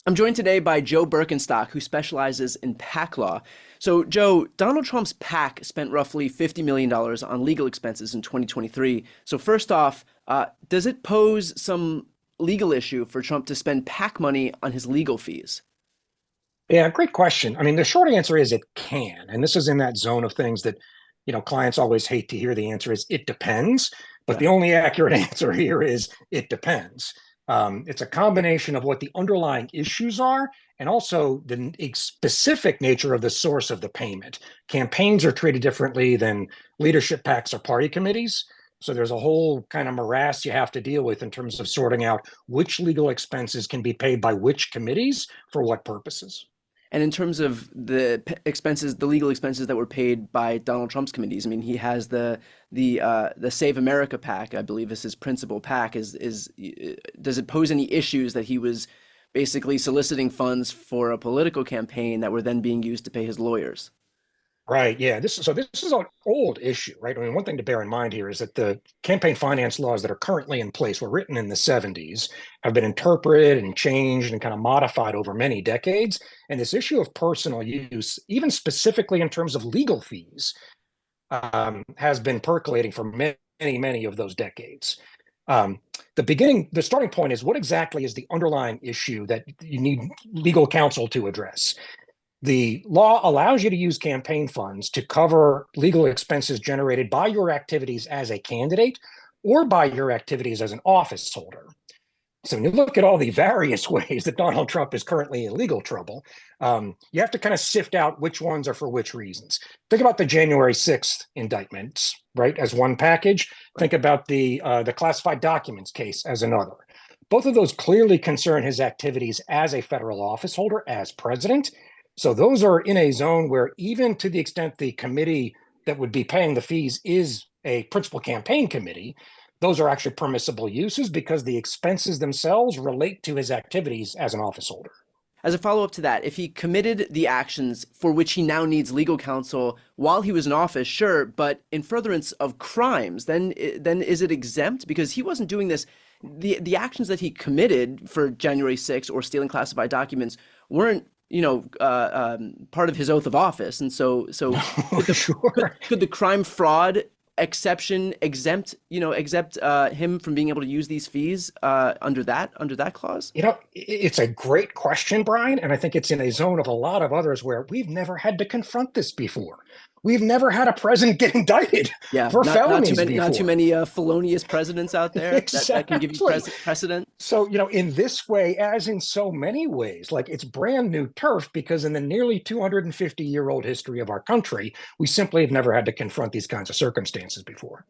I'm joined today by Joe Birkenstock, who specializes in PAC law. So, Joe, Donald Trump's PAC spent roughly $50 million on legal expenses in 2023. So, first off, does it pose some legal issue for Trump to spend PAC money on his legal fees? Yeah, great question. I mean, the short answer is it can. And this is in that zone of things that, clients always hate to hear. The answer is it depends. But Yeah. the only accurate answer here is it depends. It's a combination of what the underlying issues are and also the specific nature of the source of the payment. Campaigns are treated differently than leadership PACs or party committees. So there's a whole kind of morass you have to deal with in terms of sorting out which legal expenses can be paid by which committees for what purposes. And in terms of the expenses, the legal expenses that were paid by Donald Trump's committees, I mean, he has the Save America PAC, I believe is his principal PAC. Does it pose any issues that he was basically soliciting funds for a political campaign that were then being used to pay his lawyers? Right. Yeah. This is an old issue, right? I mean, one thing to bear in mind here is that the campaign finance laws that are currently in place were written in the 70s, have been interpreted and changed and kind of modified over many decades. And this issue of personal use, even specifically in terms of legal fees, has been percolating for many of those decades. Um, the starting point is what exactly is the underlying issue that you need legal counsel to address? The law allows you to use campaign funds to cover legal expenses generated by your activities as a candidate or by your activities as an office holder. So when you look at all the various ways that Donald Trump is currently in legal trouble, you have to kind of sift out which ones are for which reasons. Think about the January 6th indictments, right, as one package. Think about the classified documents case as another. Both of those clearly concern his activities as a federal office holder, as president. So those are in a zone where even to the extent the committee that would be paying the fees is a principal campaign committee, those are actually permissible uses because the expenses themselves relate to his activities as an office holder. As a follow-up to that, if he committed the actions for which he now needs legal counsel while he was in office, sure, but in furtherance of crimes, then is it exempt? Because he wasn't doing this. The actions that he committed for January 6th or stealing classified documents weren't, part of his oath of office. And so No, could the sure. could the crime fraud exception exempt him from being able to use these fees under that clause? It's a great question, Brian, and I think it's in a zone of a lot of others where we've never had to confront this before. We've never had a president get indicted Yeah, for not too felonies many before. felonious presidents out there that can give you Exactly. precedent. So, in this way, as in so many ways, like it's brand new turf because in the nearly 250-year-old history of our country, we simply have never had to confront these kinds of circumstances before.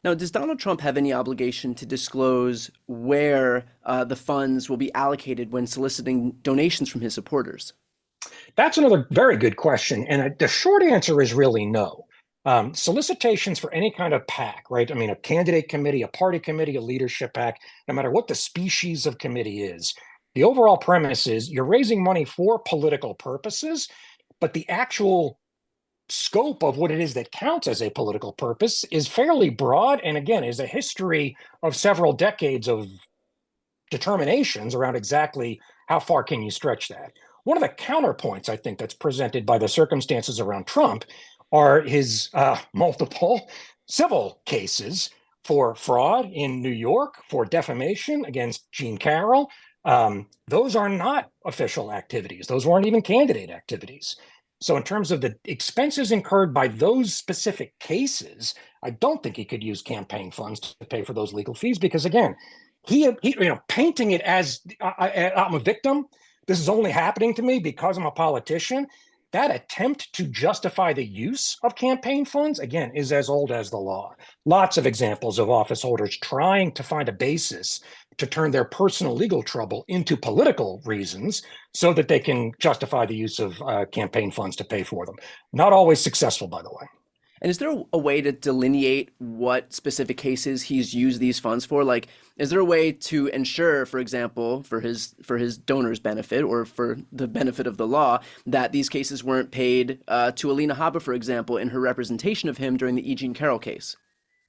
Now, does Donald Trump have any obligation to disclose where the funds will be allocated when soliciting donations from his supporters? That's another very good question. And the short answer is really no. Solicitations for any kind of PAC, right? I mean, a candidate committee, a party committee, a leadership PAC, no matter what the species of committee is, the overall premise is you're raising money for political purposes, but the actual scope of what it is that counts as a political purpose is fairly broad. And again, is a history of several decades of determinations around exactly how far can you stretch that. One of the counterpoints I think that's presented by the circumstances around Trump are his multiple civil cases for fraud in New York, for defamation against Jean Carroll. Those are not official activities. Those weren't even candidate activities. So in terms of the expenses incurred by those specific cases, I don't think he could use campaign funds to pay for those legal fees because again, he painting it as I'm a victim. This is only happening to me because I'm a politician. That attempt to justify the use of campaign funds, again, is as old as the law. Lots of examples of office holders trying to find a basis to turn their personal legal trouble into political reasons so that they can justify the use of campaign funds to pay for them. Not always successful, by the way. And is there a way to delineate what specific cases he's used these funds for? Like, is there a way to ensure, for example, for his donors' benefit or for the benefit of the law, that these cases weren't paid to Alina Habba, for example, in her representation of him during the E. Jean Carroll case?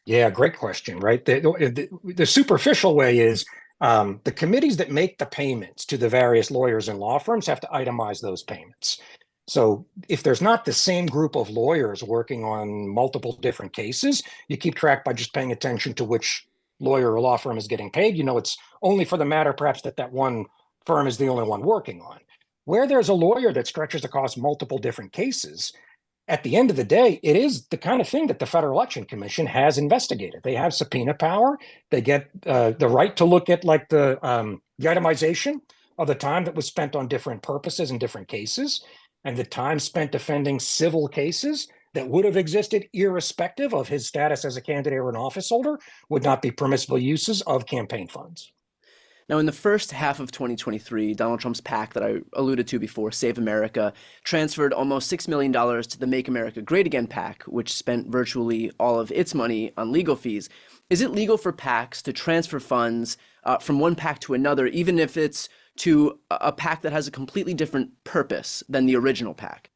Yeah, great question, right? The superficial way is The committees that make the payments to the various lawyers and law firms have to itemize those payments. So if there's not the same group of lawyers working on multiple different cases, you keep track by just paying attention to which lawyer or law firm is getting paid. You know, it's only for the matter perhaps that that one firm is the only one working on. Where there's a lawyer that stretches across multiple different cases, at the end of the day, it is the kind of thing that the Federal Election Commission has investigated. They have subpoena power. They get the right to look at like the itemization of the time that was spent on different purposes in different cases, and the time spent defending civil cases that would have existed irrespective of his status as a candidate or an office holder would not be permissible uses of campaign funds. Now, in the first half of 2023, Donald Trump's PAC that I alluded to before, Save America, transferred almost $6 million to the Make America Great Again PAC, which spent virtually all of its money on legal fees. Is it legal for PACs to transfer funds from one PAC to another, even if it's to a PAC that has a completely different purpose than the original PAC?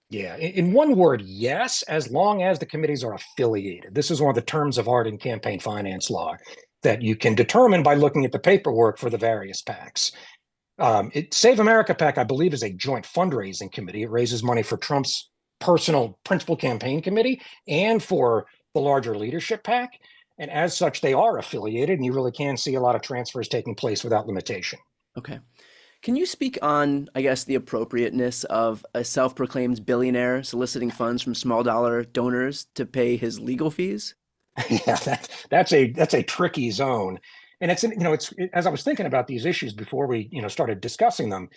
Yeah, in one word, yes, as long as the committees are affiliated. This is one of the terms of art in campaign finance law that you can determine by looking at the paperwork for the various PACs. Save America PAC, I believe, is a joint fundraising committee. It raises money for Trump's personal principal campaign committee and for the larger leadership PAC. And as such, they are affiliated, and you really can see a lot of transfers taking place without limitation. Okay. Can you speak on, I guess, the appropriateness of a self-proclaimed billionaire soliciting funds from small dollar donors to pay his legal fees? Yeah, that's a tricky zone, and it's as I was thinking about these issues before we started discussing them.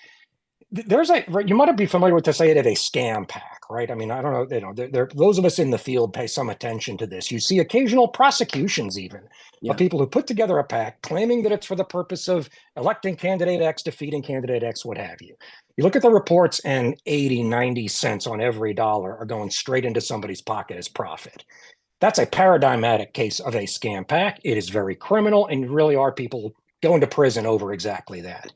There's a right, you might be familiar with this idea of a scam pack, right? I mean, I don't know, those of us in the field pay some attention to this. You see occasional prosecutions even of Yeah. people who put together a pack claiming that it's for the purpose of electing candidate X, defeating candidate X, what have you. You look at the reports and 80, 90 cents on every dollar are going straight into somebody's pocket as profit. That's a paradigmatic case of a scam pack. It is very criminal, and really are people going to prison over exactly that.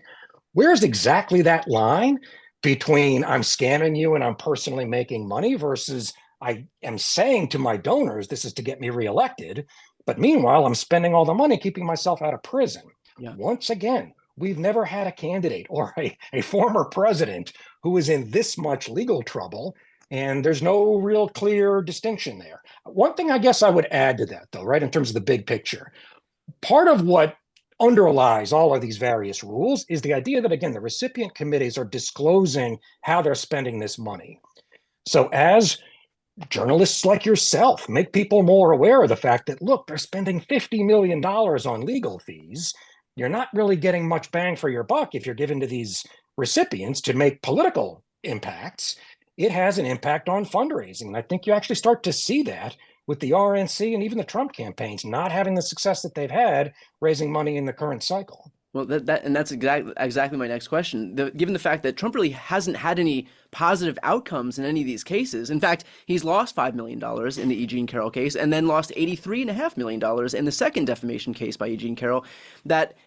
Where's exactly that line between I'm scamming you and I'm personally making money versus I am saying to my donors, this is to get me reelected, but meanwhile, I'm spending all the money keeping myself out of prison. Yeah. Once again, we've never had a candidate or a former president who is in this much legal trouble, and there's no real clear distinction there. One thing I guess I would add to that, though, right, in terms of the big picture, part of what underlies all of these various rules is the idea that, again, the recipient committees are disclosing how they're spending this money. So as journalists like yourself make people more aware of the fact that, look, they're spending $50 million on legal fees, you're not really getting much bang for your buck if you're given to these recipients to make political impacts. It has an impact on fundraising. And I think you actually start to see that with the RNC and even the Trump campaigns not having the success that they've had raising money in the current cycle. Well, that's exactly my next question. Given the fact that Trump really hasn't had any positive outcomes in any of these cases. In fact, he's lost $5 million in the E. Jean Carroll case and then lost $83.5 million in the second defamation case by E. Jean Carroll.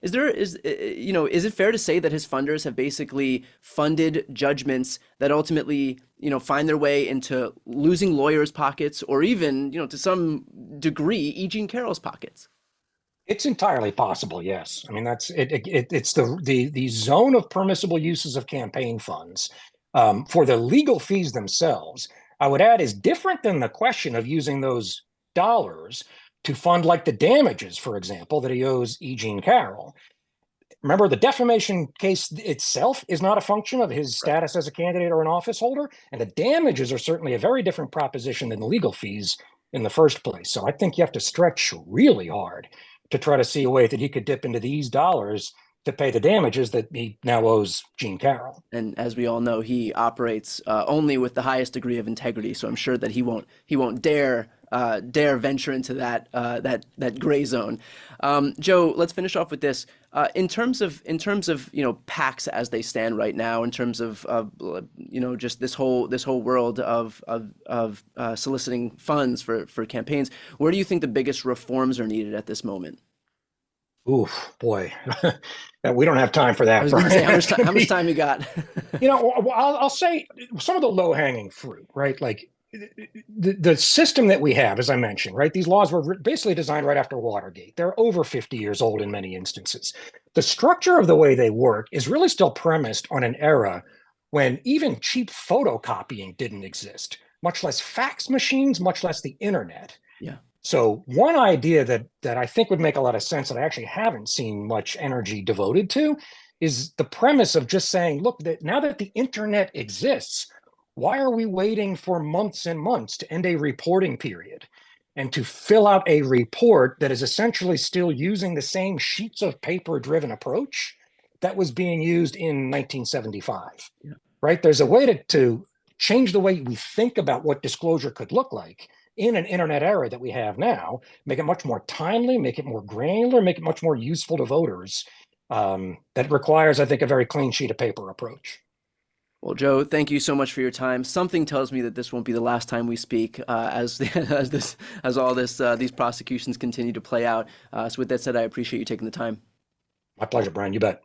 Is it fair to say that his funders have basically funded judgments that ultimately, find their way into losing lawyers' pockets or even, to some degree, E. Jean Carroll's pockets? It's entirely possible, yes. I mean, that's it. It's the zone of permissible uses of campaign funds for the legal fees themselves. I would add is different than the question of using those dollars to fund like the damages, for example, that he owes E. Jean Carroll. Remember, the defamation case itself is not a function of his status as a candidate or an office holder, and the damages are certainly a very different proposition than the legal fees in the first place. So I think you have to stretch really hard to try to see a way that he could dip into these dollars to pay the damages that he now owes Jean Carroll. And as we all know, he operates only with the highest degree of integrity. So I'm sure that he won't dare venture into that gray zone. Joe, let's finish off with this. In terms of PACs as they stand right now, in terms of just this whole world of soliciting funds for campaigns, where do you think the biggest reforms are needed at this moment? Oof, boy, we don't have time for that. I was going to say, how much time you got? I'll say some of the low hanging fruit, right? Like the system that we have, as I mentioned, right? These laws were basically designed right after Watergate. They're over 50 years old in many instances. The structure of the way they work is really still premised on an era when even cheap photocopying didn't exist, much less fax machines, much less the internet. Yeah. So one idea that I think would make a lot of sense that I actually haven't seen much energy devoted to is the premise of just saying, look, that now that the internet exists, why are we waiting for months and months to end a reporting period and to fill out a report that is essentially still using the same sheets of paper driven approach that was being used in 1975, Yeah. right? There's a way to change the way we think about what disclosure could look like in an internet era that we have now, make it much more timely, make it more granular, make it much more useful to voters. That requires, I think, a very clean sheet of paper approach. Well, Joe, thank you so much for your time. Something tells me that this won't be the last time we speak, as all this these prosecutions continue to play out. So with that said, I appreciate you taking the time. My pleasure, Brian. You bet.